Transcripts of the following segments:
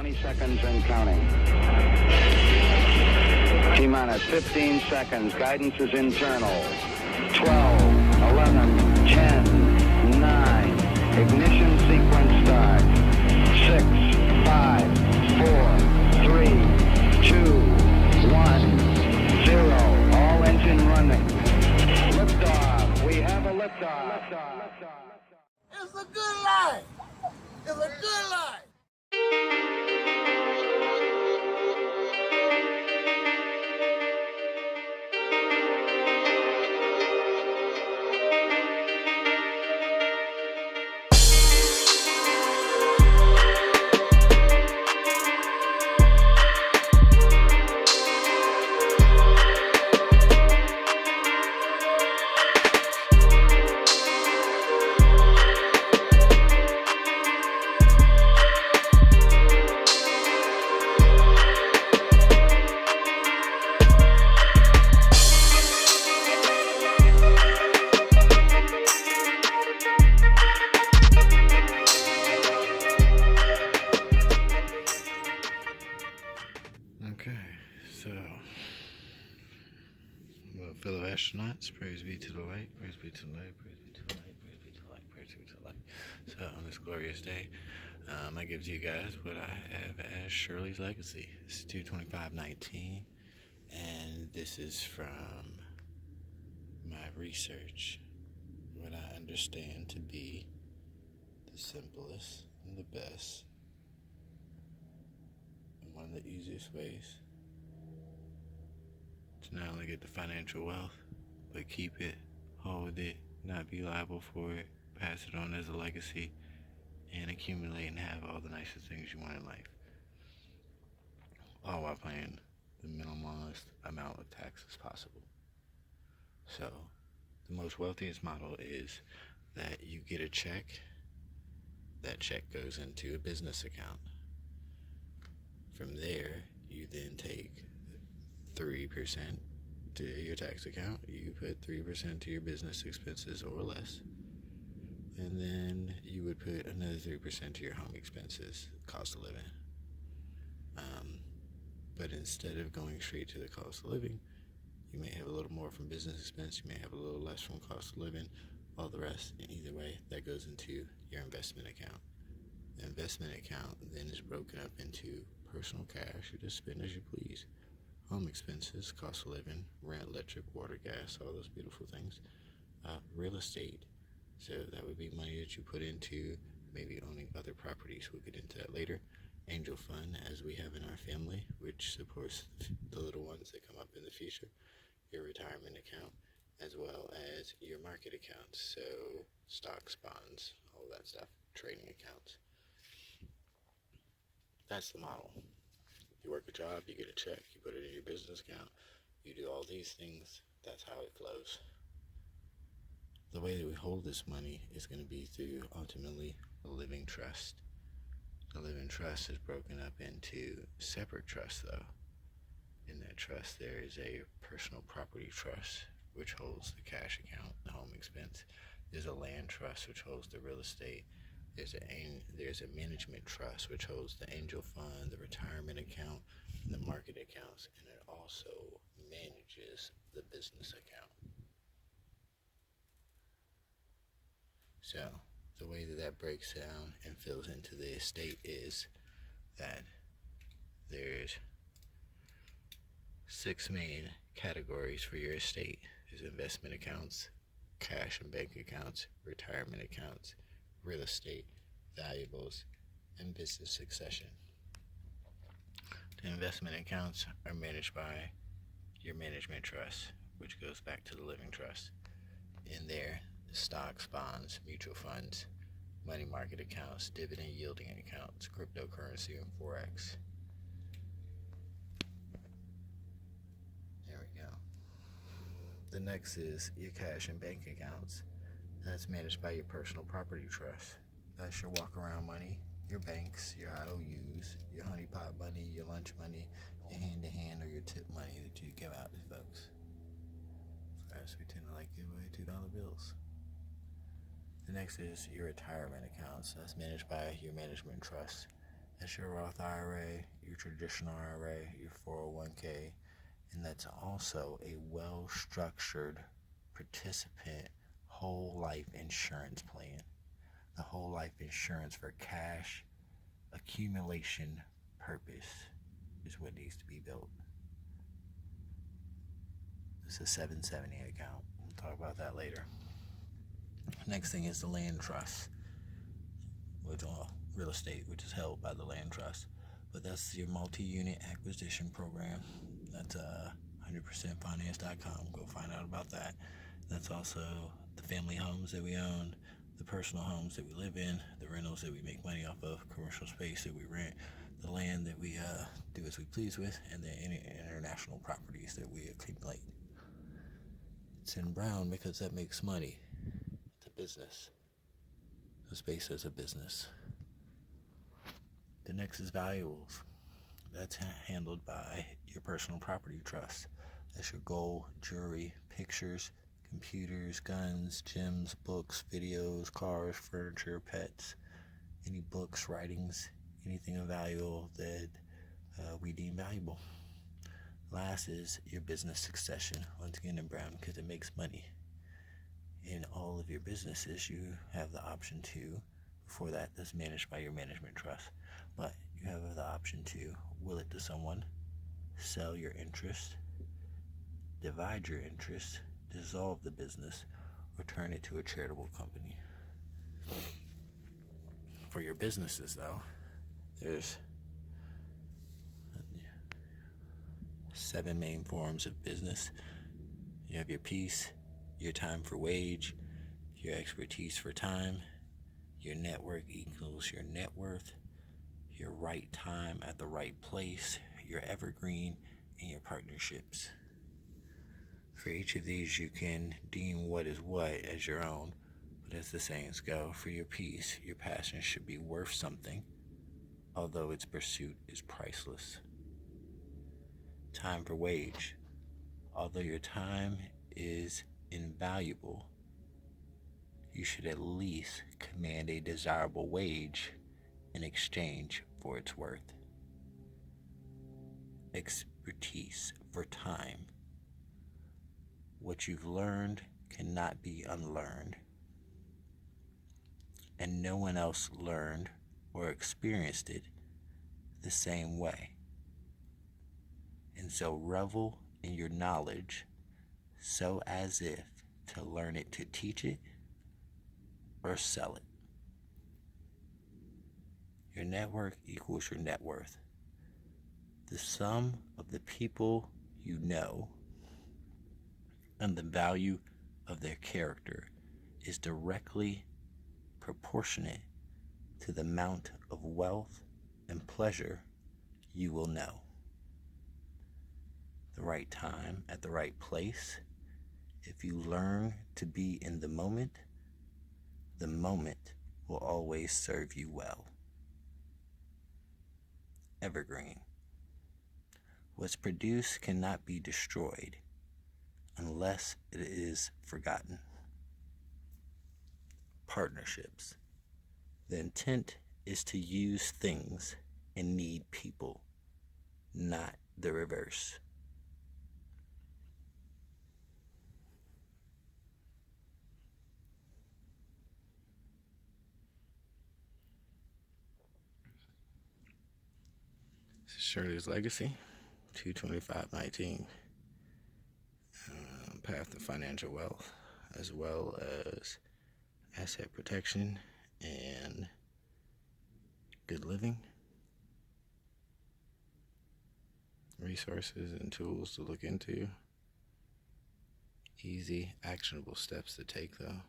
20 seconds and counting. T-minus 15 seconds. Guidance is internal. 12, 11, 10, 9. Ignition sequence start. 6, 5, 4, 3, 2, 1, 0. All engine running. Liftoff. We have a liftoff. It's a good life. It's a good life. Fellow astronauts, praise be to the light, praise be to the light, praise be to the light, praise be to the light, praise be to the light. So on this glorious day, I give to you guys what I have as Shirley's Legacy. This is 22519, and this is from my research, what I understand to be the simplest and the best, and one of the easiest ways to not only get the financial wealth, but keep it, hold it, not be liable for it, pass it on as a legacy, and accumulate and have all the nicest things you want in life. All while paying the minimalist amount of taxes possible. So, the most wealthiest model is that you get a check, that check goes into a business account. From there, you then take 3% to your tax account. You put 3% to your business expenses or less. And then you would put another 3% to your home expenses, cost of living. But instead of going straight to the cost of living, you may have a little more from business expense, you may have a little less from cost of living, all the rest. And either way, that goes into your investment account. The investment account then is broken up into personal cash. You just spend as you please. Home expenses, cost of living, rent, electric, water, gas, all those beautiful things. Real estate, so that would be money that you put into maybe owning other properties. We'll get into that later. Angel fund, as we have in our family, which supports the little ones that come up in the future. Your retirement account, as well as your market accounts, so stocks, bonds, all that stuff, trading accounts. That's the model. You work a job, you get a check, you put it in your business account, you do all these things, that's how it flows. The way that we hold this money is going to be through, ultimately, a living trust. The living trust is broken up into separate trusts, though. In that trust, there is a personal property trust, which holds the cash account, the home expense. There's a land trust, which holds the real estate. There's a management trust, which holds the angel fund, the retirement account, and the market accounts, and it also manages the business account. So, the way that breaks down and fills into the estate is that there's 6 main categories for your estate. There's investment accounts, cash and bank accounts, retirement accounts, real estate, valuables, and business succession. The investment accounts are managed by your management trust, which goes back to the living trust. In there, stocks, bonds, mutual funds, money market accounts, dividend yielding accounts, cryptocurrency, and Forex. There we go. The next is your cash and bank accounts. That's managed by your personal property trust. That's your walk around money, your banks, your IOUs, your honeypot money, your lunch money, your hand-to-hand or your tip money that you give out to folks. For us, we tend to like give away $2 bills. The next is your retirement accounts. That's managed by your management trust. That's your Roth IRA, your traditional IRA, your 401k, and that's also a well-structured participant whole life insurance plan. The whole life insurance for cash accumulation purpose is what needs to be built. It's a 770 account. We'll talk about that later. Next thing is the land trust, which real estate, which is held by the land trust. But that's your multi-unit acquisition program. That's 100percentfinance.com. Go find out about that. That's also the family homes that we own, the personal homes that we live in, the rentals that we make money off of, commercial space that we rent, the land that we do as we please with, and the international properties that we accumulate. It's in brown because that makes money. It's a business. The space is a business. The next is valuables. That's handled by your personal property trust. That's your gold, jewelry, pictures, computers, guns, gyms, books, videos, cars, furniture, pets, any books, writings, anything of value that we deem valuable. Last is your business succession. Once again in brown because it makes money. In all of your businesses, you have the option to, before that's managed by your management trust, but you have the option to will it to someone, sell your interest, divide your interest, dissolve the business, or turn it to a charitable company. For your businesses, though, there's 7 main forms of business. You have your piece, your time for wage, your expertise for time, your network equals your net worth, your right time at the right place, your evergreen, and your partnerships. For each of these, you can deem what is what as your own, but as the sayings go, for your peace, your passion should be worth something, although its pursuit is priceless. Time for wage, although your time is invaluable, you should at least command a desirable wage in exchange for its worth. Expertise for time. What you've learned cannot be unlearned, and no one else learned or experienced it the same way. And so revel in your knowledge so as if to learn it to teach it or sell it. Your network equals your net worth. The sum of the people you know and the value of their character is directly proportionate to the amount of wealth and pleasure you will know. The right time at the right place. If you learn to be in the moment will always serve you well. Evergreen. What's produced cannot be destroyed unless it is forgotten. Partnerships. The intent is to use things and need people, not the reverse. Shirley's Legacy, 22519. Path to financial wealth, as well as asset protection and good living. Resources and tools to look into. Easy, actionable steps to take, though.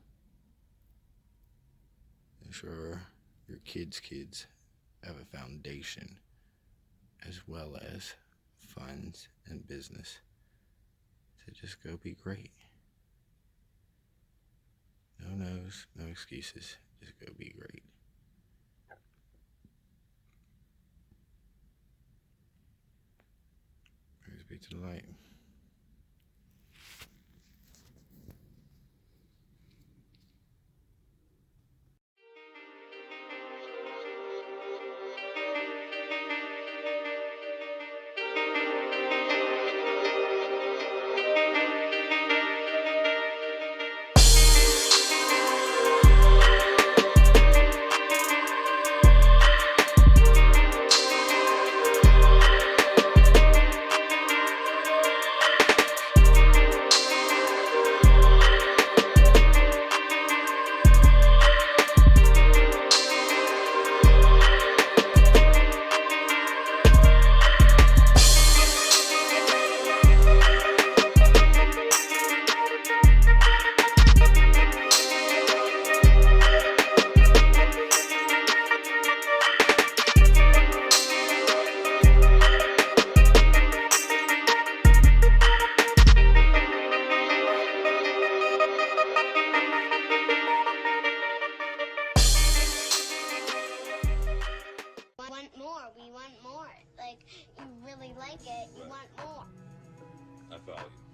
Ensure your kids' have a foundation, as well as funds and business to just go be great. No no's, no excuses, just go be great. Praise be to the light. want more. Like, you really like it, you Right. want more. I follow you.